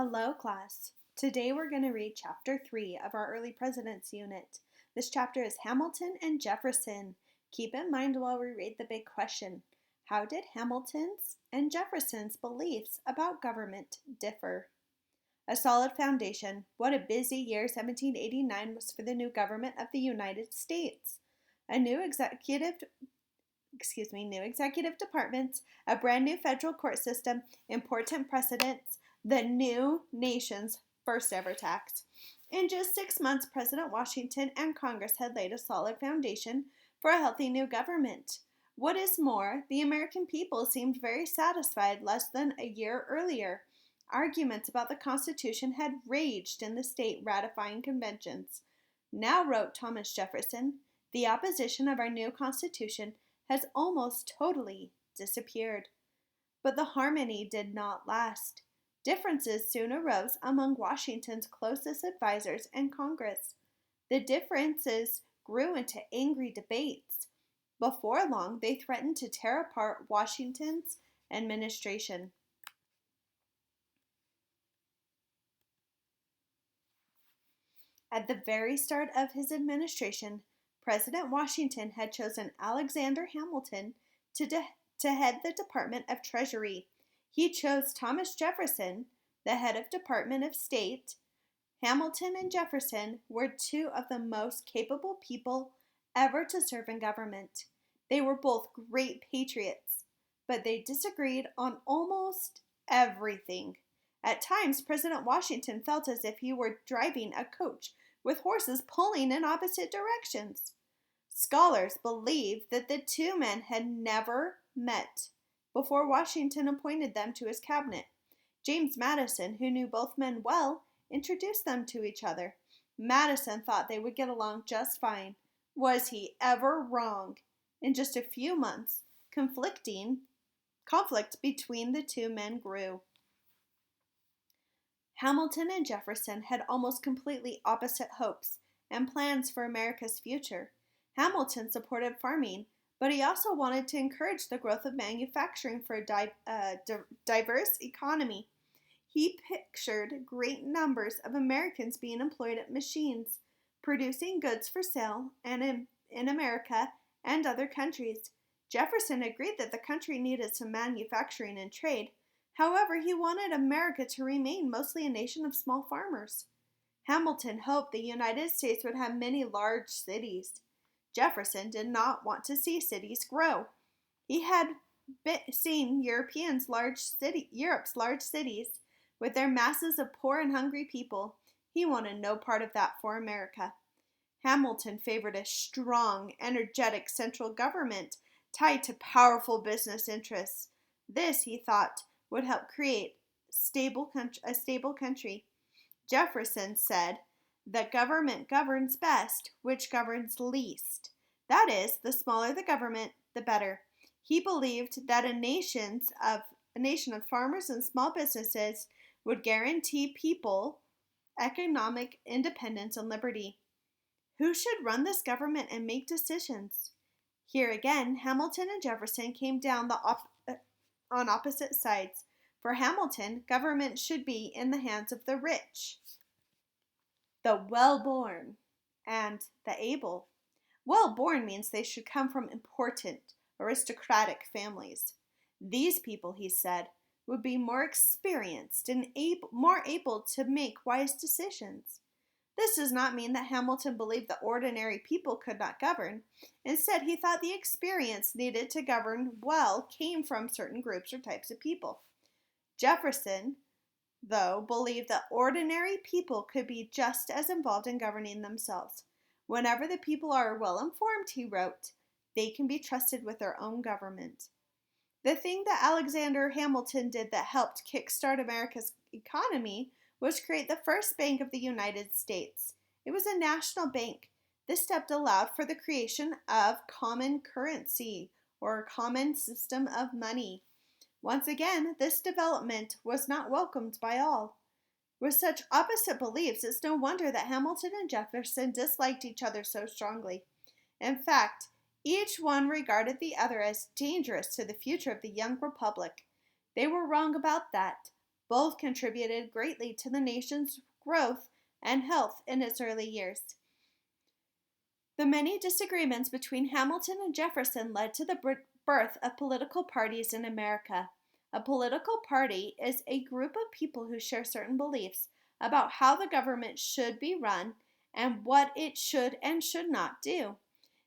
Hello, class. Today we're going to read Chapter 3 of our Early Presidents unit. This chapter is Hamilton and Jefferson. Keep in mind while we read the big question, how did Hamilton's and Jefferson's beliefs about government differ? A solid foundation. What a busy year 1789 was for the new government of the United States. New executive departments, a brand new federal court system, important precedents, the new nation's first ever tax. In just 6 months, President Washington and Congress had laid a solid foundation for a healthy new government. What is more, the American people seemed very satisfied less than a year earlier. Arguments about the Constitution had raged in the state ratifying conventions. Now, wrote Thomas Jefferson, the opposition of our new Constitution has almost totally disappeared. But the harmony did not last. Differences soon arose among Washington's closest advisors and Congress. The differences grew into angry debates. Before long, they threatened to tear apart Washington's administration. At the very start of his administration, President Washington had chosen Alexander Hamilton to head the Department of Treasury. He chose Thomas Jefferson, the head of Department of State. Hamilton and Jefferson were two of the most capable people ever to serve in government. They were both great patriots, but they disagreed on almost everything. At times, President Washington felt as if he were driving a coach with horses pulling in opposite directions. Scholars believe that the two men had never met before Washington appointed them to his cabinet. James Madison, who knew both men well, introduced them to each other. Madison thought they would get along just fine. Was he ever wrong? In just a few months, conflict between the two men grew. Hamilton and Jefferson had almost completely opposite hopes and plans for America's future. Hamilton supported farming, but he also wanted to encourage the growth of manufacturing for a diverse economy. He pictured great numbers of Americans being employed at machines, producing goods for sale and in America and other countries. Jefferson agreed that the country needed some manufacturing and trade. However, he wanted America to remain mostly a nation of small farmers. Hamilton hoped the United States would have many large cities. Jefferson did not want to see cities grow. He had seen Europe's large cities with their masses of poor and hungry people. He wanted no part of that for America. Hamilton favored a strong, energetic central government tied to powerful business interests. This, he thought, would help create a stable country. Jefferson said, "The government governs best which governs least." That is, the smaller the government, the better. He believed that a nation of farmers and small businesses would guarantee people economic independence and liberty. Who should run this government and make decisions? Here again, Hamilton and Jefferson came down on opposite sides. For Hamilton, government should be in the hands of the rich, the well-born, and the able. Well-born means they should come from important, aristocratic families. These people, he said, would be more experienced and more able to make wise decisions. This does not mean that Hamilton believed that ordinary people could not govern. Instead, he thought the experience needed to govern well came from certain groups or types of people. Jefferson, though, believed that ordinary people could be just as involved in governing themselves. Whenever the people are well informed, he wrote, they can be trusted with their own government. The thing that Alexander Hamilton did that helped kickstart America's economy was create the first bank of the United States. It was a national bank. This step allowed for the creation of common currency, or a common system of money. Once again, this development was not welcomed by all. With such opposite beliefs, it's no wonder that Hamilton and Jefferson disliked each other so strongly. In fact, each one regarded the other as dangerous to the future of the young republic. They were wrong about that. Both contributed greatly to the nation's growth and health in its early years. The many disagreements between Hamilton and Jefferson led to the birth of political parties in America. A political party is a group of people who share certain beliefs about how the government should be run and what it should and should not do.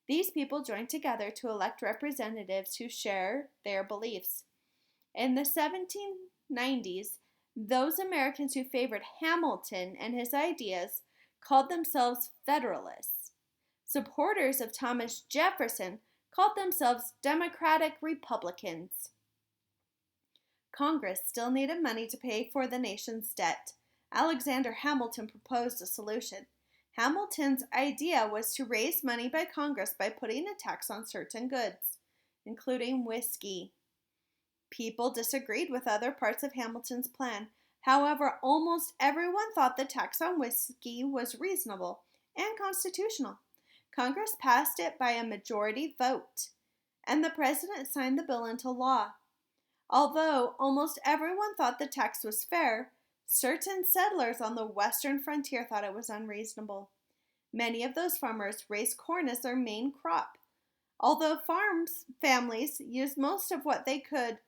These people join together to elect representatives who share their beliefs. In the 1790s, those Americans who favored Hamilton and his ideas called themselves Federalists. Supporters of Thomas Jefferson called themselves Democratic Republicans. Congress still needed money to pay for the nation's debt. Alexander Hamilton proposed a solution. Hamilton's idea was to raise money by Congress by putting a tax on certain goods, including whiskey. People disagreed with other parts of Hamilton's plan. However, almost everyone thought the tax on whiskey was reasonable and constitutional. Congress passed it by a majority vote, and the president signed the bill into law. Although almost everyone thought the tax was fair, certain settlers on the western frontier thought it was unreasonable. Many of those farmers raised corn as their main crop. Although farm families used most of what they grew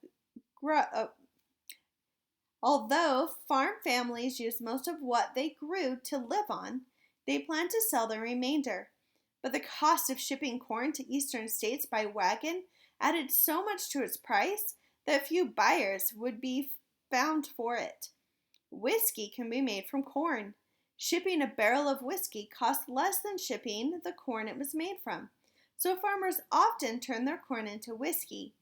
to live on, they planned to sell the remainder. But the cost of shipping corn to eastern states by wagon added so much to its price that few buyers would be found for it. Whiskey can be made from corn. Shipping a barrel of whiskey costs less than shipping the corn it was made from. So farmers often turn their corn into whiskey.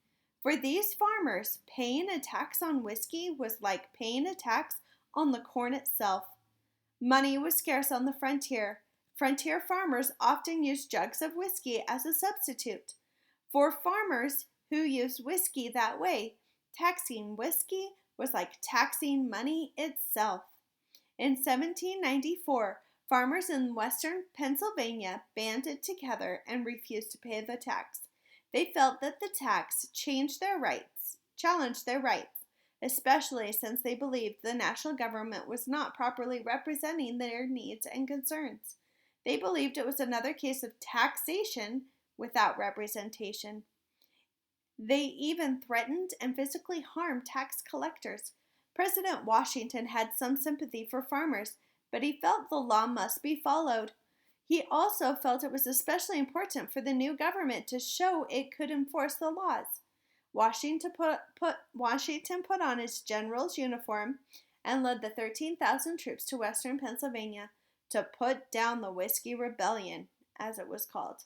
For these farmers, paying a tax on whiskey was like paying a tax on the corn itself. Money was scarce on the frontier. Frontier farmers often used jugs of whiskey as a substitute. For farmers who used whiskey that way, taxing whiskey was like taxing money itself. In 1794, farmers in western Pennsylvania banded together and refused to pay the tax. They felt that the tax challenged their rights, especially since they believed the national government was not properly representing their needs and concerns. They believed it was another case of taxation without representation. They even threatened and physically harmed tax collectors. President Washington had some sympathy for farmers, but he felt the law must be followed. He also felt it was especially important for the new government to show it could enforce the laws. Washington put on his general's uniform and led the 13,000 troops to western Pennsylvania to put down the Whiskey Rebellion, as it was called.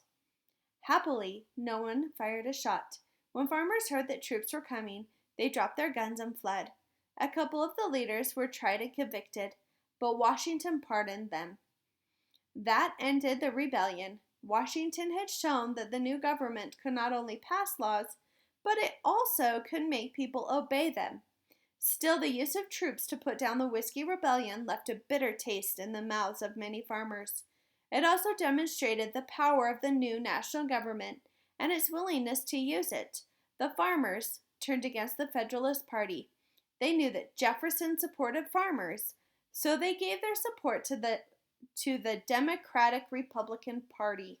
Happily, no one fired a shot. When farmers heard that troops were coming, they dropped their guns and fled. A couple of the leaders were tried and convicted, but Washington pardoned them. That ended the rebellion. Washington had shown that the new government could not only pass laws, but it also could make people obey them. Still, the use of troops to put down the Whiskey Rebellion left a bitter taste in the mouths of many farmers. It also demonstrated the power of the new national government and its willingness to use it. The farmers turned against the Federalist Party. They knew that Jefferson supported farmers, so they gave their support to the Democratic Republican Party.